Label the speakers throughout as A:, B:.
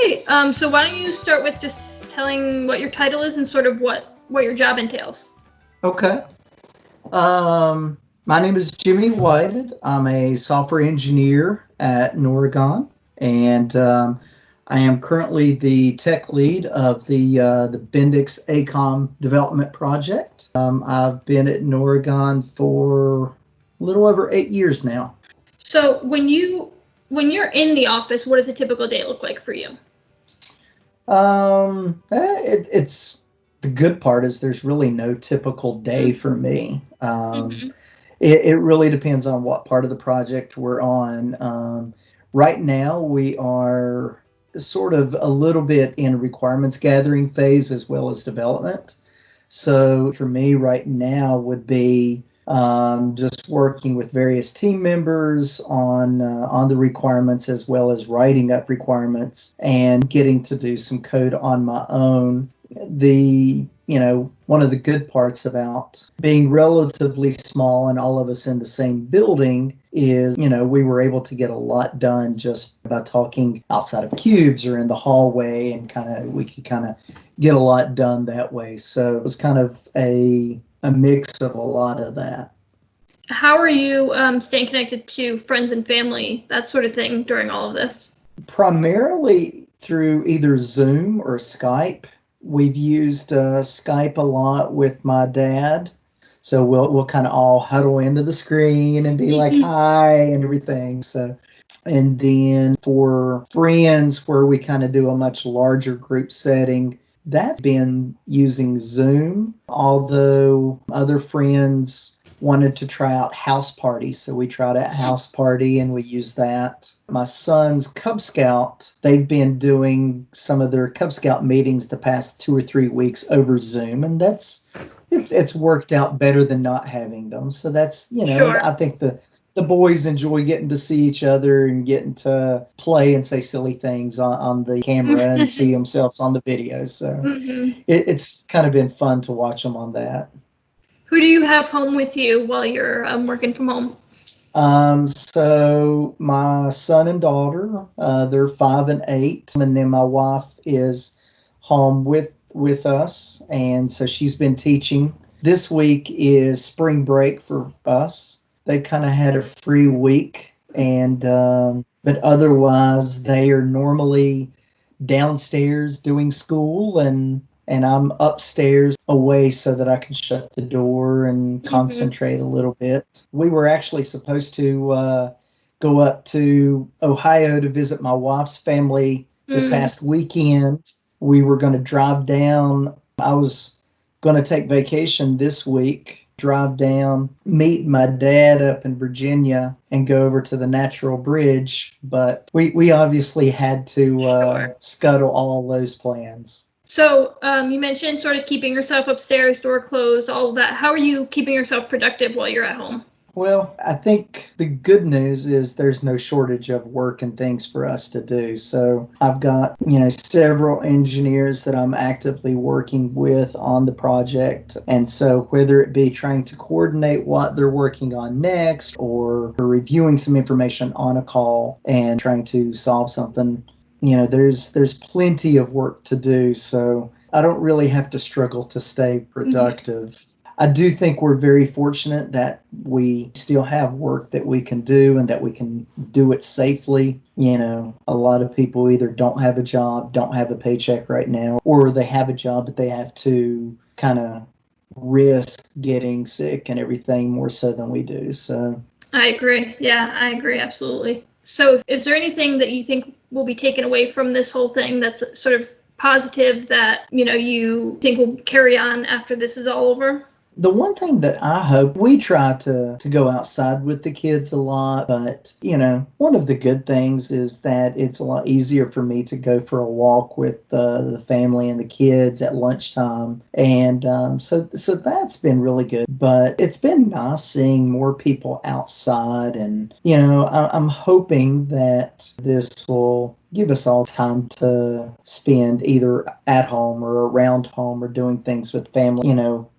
A: Great. So why don't you start with just telling what your title is and sort of what your job entails?
B: Okay. My name is Jimmy Whited. I'm a software engineer at Noregon, and I am currently the tech lead of the Bendix ACOM development project. I've been at Noregon for a little over 8 years now.
A: So when you're in the office, what does a typical day look like for you?
B: It's the good part is there's really no typical day for me.
A: Mm-hmm.
B: It really depends on what part of the project we're on. Right now, we are sort of a little bit in a requirements gathering phase as well as development. So for me right now would be just working with various team members on the requirements as well as writing up requirements and getting to do some code on my own. One of the good parts about being relatively small and all of us in the same building is, we were able to get a lot done just by talking outside of cubes or in the hallway, and we could get a lot done that way. So it was kind of a mix of a lot of that.
A: How are you staying connected to friends and family, that sort of thing, during all of this?
B: Primarily through either Zoom or Skype. We've used Skype a lot with my dad. So we'll kind of all huddle into the screen and be like, hi, and everything. So, and then for friends where we kind of do a much larger group setting, that's been using Zoom, although other friends wanted to try out House Party. So we tried out House Party and we used that. My son's Cub Scout, they've been doing some of their Cub Scout meetings the past 2 or 3 weeks over Zoom, and it's worked out better than not having them. So that's,
A: Sure.
B: I think the boys enjoy getting to see each other and getting to play and say silly things on the camera and see themselves on the videos. So it's kind of been fun to watch them on that.
A: Who do you have home with you while you're working from home?
B: So my son and daughter, they're 5 and 8, and then my wife is home with us, and so she's been teaching. This week is spring break for us. They kind of had a free week, and but otherwise they are normally downstairs doing school, and I'm upstairs away so that I can shut the door and concentrate a little bit. We were actually supposed to go up to Ohio to visit my wife's family this past weekend. We were going to drive down. I was going to take vacation this week, drive down, meet my dad up in Virginia, and go over to the Natural Bridge. But we obviously had to scuttle all those plans.
A: So you mentioned sort of keeping yourself upstairs, door closed, all of that. How are you keeping yourself productive while you're at home?
B: Well, I think the good news is there's no shortage of work and things for us to do. So I've got, several engineers that I'm actively working with on the project. And so whether it be trying to coordinate what they're working on next or reviewing some information on a call and trying to solve something, there's plenty of work to do. So I don't really have to struggle to stay productive. I do think we're very fortunate that we still have work that we can do and that we can do it safely. A lot of people either don't have a job, don't have a paycheck right now, or they have a job, but they have to kind of risk getting sick and everything more so than we do. So
A: I agree. Yeah, I agree. Absolutely. So is there anything that you think will be taken away from this whole thing that's sort of positive that, you think will carry on after this is all over?
B: The one thing that I hope, we try to go outside with the kids a lot, but, one of the good things is that it's a lot easier for me to go for a walk with the family and the kids at lunchtime. And so that's been really good. But it's been nice seeing more people outside. And, I'm hoping that this will give us all time to spend either at home or around home or doing things with family,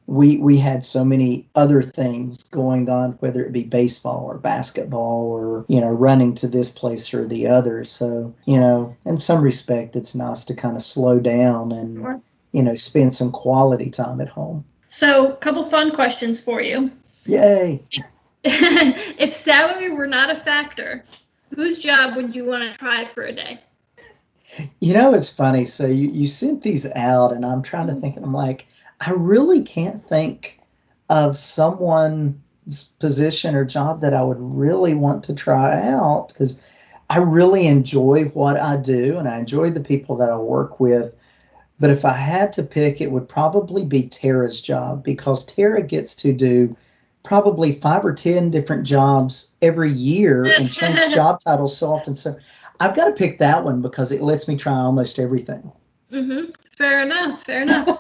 B: we had so many other things going on, whether it be baseball or basketball or, running to this place or the other. So, in some respect, it's nice to kind of slow down and,
A: Sure.
B: spend some quality time at home.
A: So, a couple fun questions for you.
B: Yay.
A: If salary were not a factor, whose job would you want to try for a day?
B: It's funny. So you sent these out, and I'm trying to think, and I'm like, I really can't think of someone's position or job that I would really want to try out, because I really enjoy what I do and I enjoy the people that I work with. But if I had to pick, it would probably be Terrah's job, because Terrah gets to do probably 5 or 10 different jobs every year and change job titles so often. So I've got to pick that one because it lets me try almost everything.
A: Mm-hmm. Fair enough. Fair enough.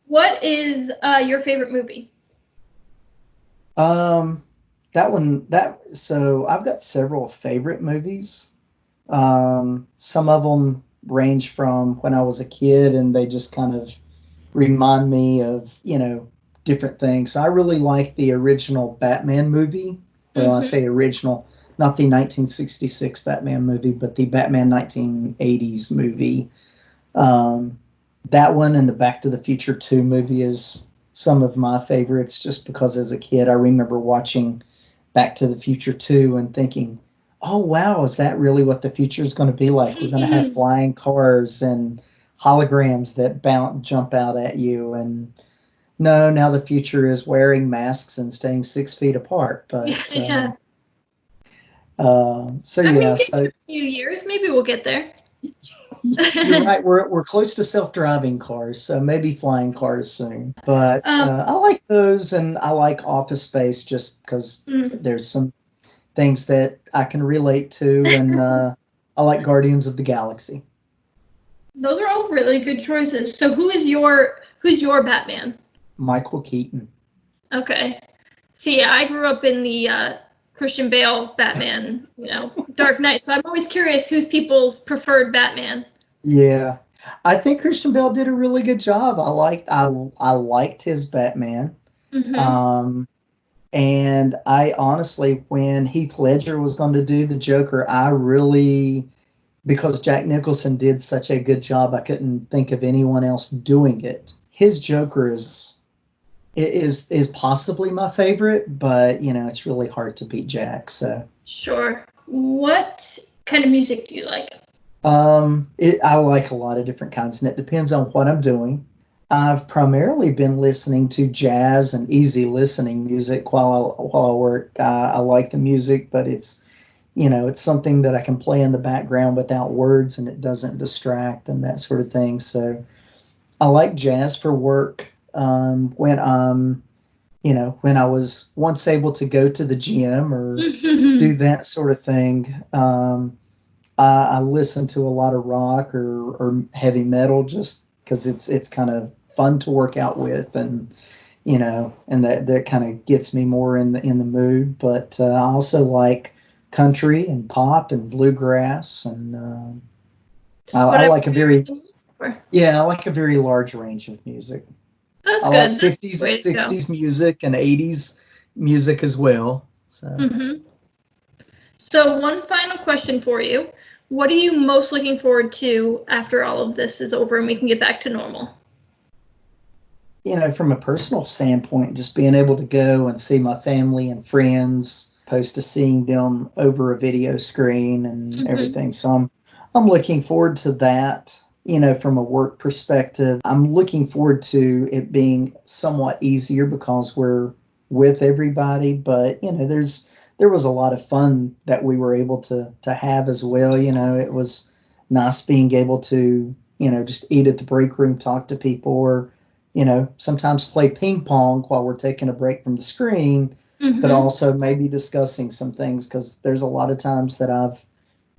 A: What is your favorite movie?
B: So I've got several favorite movies. Some of them range from when I was a kid and they just kind of remind me of, different things. So I really like the original Batman movie. Well, I say original, not the 1966 Batman movie, but the Batman 1980s movie. Um, that one and the Back to the Future 2 movie is some of my favorites, just because as a kid I remember watching Back to the Future 2 and thinking, oh wow, is that really what the future is going to be like? We're going to have flying cars and holograms that jump out at you. And no, now the future is wearing masks and staying 6 feet apart. But
A: Yeah.
B: so
A: I
B: yeah,
A: mean, give it a few years, maybe we'll get there.
B: you're right. We're close to self-driving cars, so maybe flying cars soon. But I like those, and I like Office Space just because there's some things that I can relate to, and I like Guardians of the Galaxy.
A: Those are all really good choices. So who's your Batman?
B: Michael Keaton.
A: Okay. See, I grew up in the Christian Bale Batman, Dark Knight. So I'm always curious who's people's preferred Batman.
B: Yeah, I think Christian Bale did a really good job. I liked his Batman.
A: Mm-hmm.
B: Um, and I honestly, when Heath Ledger was going to do the Joker, because Jack Nicholson did such a good job, I couldn't think of anyone else doing it. His Joker is possibly my favorite, but it's really hard to beat Jack. So
A: Sure. What kind of music do you like?
B: I like a lot of different kinds, and it depends on what I'm doing. I've primarily been listening to jazz and easy listening music while I work. I like the music, but it's something that I can play in the background without words, and it doesn't distract and that sort of thing. So I like jazz for work. When I was once able to go to the gym or do that sort of thing, I listen to a lot of rock or heavy metal just because it's kind of fun to work out with, and that kind of gets me more in the mood. But I also like country and pop and bluegrass, and I like I like a very large range of music.
A: That's
B: I
A: good.
B: like
A: That's
B: 50s
A: the
B: and
A: way to go.
B: 60s music and 80s music as well. So.
A: So one final question for you. What are you most looking forward to after all of this is over and we can get back to normal?
B: From a personal standpoint, just being able to go and see my family and friends, opposed to seeing them over a video screen and everything. So I'm looking forward to that. From a work perspective, I'm looking forward to it being somewhat easier because we're with everybody. But there was a lot of fun that we were able to have as well. It was nice being able to just eat at the break room, talk to people, or sometimes play ping pong while we're taking a break from the screen, but also maybe discussing some things, because there's a lot of times that I've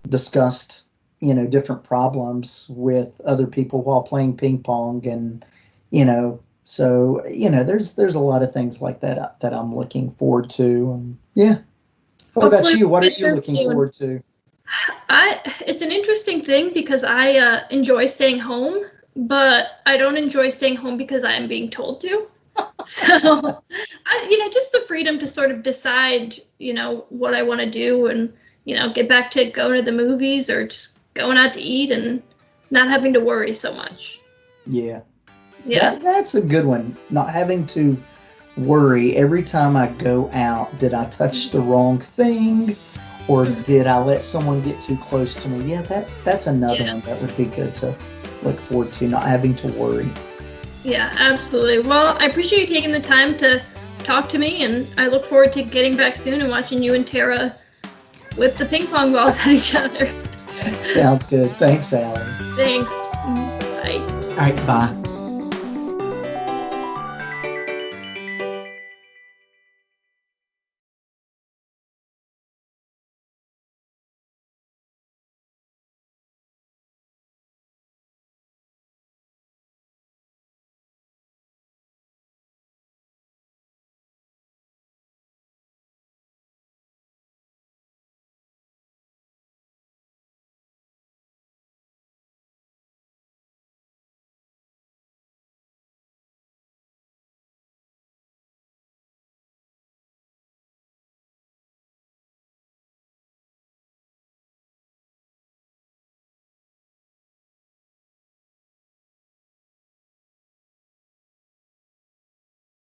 B: discussed, different problems with other people while playing ping pong. And, so, there's a lot of things like that I'm looking forward to. And yeah. What about
A: Hopefully
B: you? What are
A: we'll get
B: you
A: there
B: looking
A: soon.
B: forward to?
A: It's an interesting thing because I enjoy staying home, but I don't enjoy staying home because I am being told to. So, just the freedom to sort of decide, what I want to do and, get back to going to the movies or just going out to eat and not having to worry so much.
B: Yeah.
A: Yeah.
B: That's a good one. Not having to worry every time I go out. Did I touch the wrong thing? Or did I let someone get too close to me? Yeah, that's another one that would be good to look forward to, not having to worry.
A: Yeah, absolutely. Well, I appreciate you taking the time to talk to me, and I look forward to getting back soon and watching you and Terrah whip the ping pong balls at each other.
B: Sounds good. Thanks, Allie.
A: Thanks. Bye.
B: All right, bye.